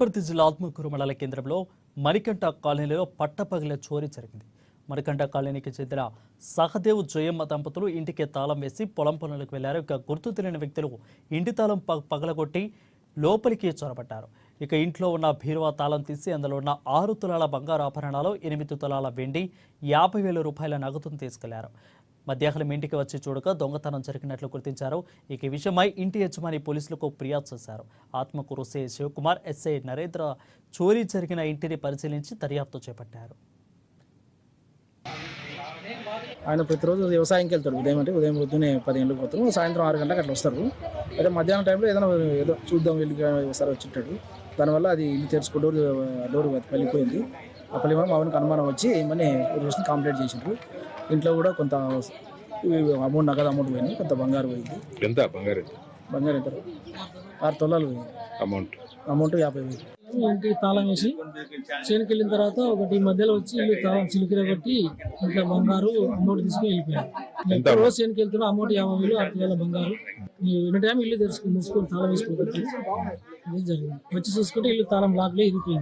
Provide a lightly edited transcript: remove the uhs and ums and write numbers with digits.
వనపర్తి జిల్లా ఆత్మకూరు మండల కేంద్రంలో మణికంఠ కాలనీలో పట్టపగల చోరీ జరిగింది. మణికంఠ కాలనీకి చెందిన సహదేవ్ జయమ్మ దంపతులు ఇంటికి తాళం వేసి పొలం పనులకు వెళ్లారు. ఇక గుర్తు తెలియని వ్యక్తులు ఇంటి తాళం పగలగొట్టి లోపలికి చొరబడ్డారు. ఇక ఇంట్లో ఉన్న బీరువా తాళం తీసి అందులో ఉన్న 6 తులాల బంగారు ఆభరణాలు, 8 తులాల వెండి, 50,000 రూపాయల నగదును తీసుకెళ్లారు. మధ్యాహ్నం ఇంటికి వచ్చి చూడగా దొంగతనం జరిగినట్లు గుర్తించారు. ఇక ఈ విషయమై ఇంటి యజమాని పోలీసులకు ఫిర్యాదు చేశారు. ఆత్మకూరు సిఐ శివకుమార్, ఎస్ఐ నరేంద్ర చోరీ జరిగిన ఇంటిని పరిశీలించి దర్యాప్తు చేపట్టారు. ఆయన ప్రతిరోజు వ్యవసాయంకి వెళ్తారు. ఉదయం పొద్దున్నే 10 గంటలకు పోతారు, సాయంత్రం 6 గంటలకు అట్లా వస్తారు. అయితే మధ్యాహ్నం టైంలో ఏదో చూద్దాం వెళ్ళి ఒకసారి వచ్చింటాడు. దానివల్ల అది ఇల్లు తెరుచుకో డోర్ పలిపోయింది. ఆ పలిమ మామూలుగా అనుమానం వచ్చి ఏమని పోలీసులు కంప్లైంట్ చేసిండ్రు. ఇంట్లో కూడా కొంత అమౌంట్, నగదు అమౌంట్ పోయింది, కొంత బంగారు పోయింది. ఎంత బంగారు? బంగారు ఎంత 6 తులాలు పోయింది. అమౌంట్ 50,000. ఇంటి తాళం వేసి చేనుకి వెళ్ళిన తర్వాత ఒకటి మధ్యలో వచ్చి ఇల్లు తాళం చిలికిర కొట్టి ఇంట్లో బంగారు అమౌంట్ తీసుకుని వెళ్ళిపోయారు. రోజు చేనుకి వెళ్తున్నా అమౌంట్ 50,000, 6 తులాల బంగారు. ఎన్ని టైం ఇల్లు మూసుకొని తాళం వేసుకోబట్టి ఇది జరిగింది. వచ్చి చూసుకుంటే ఇల్లు తాళం లాక్లో ఇరిగిపోయింది.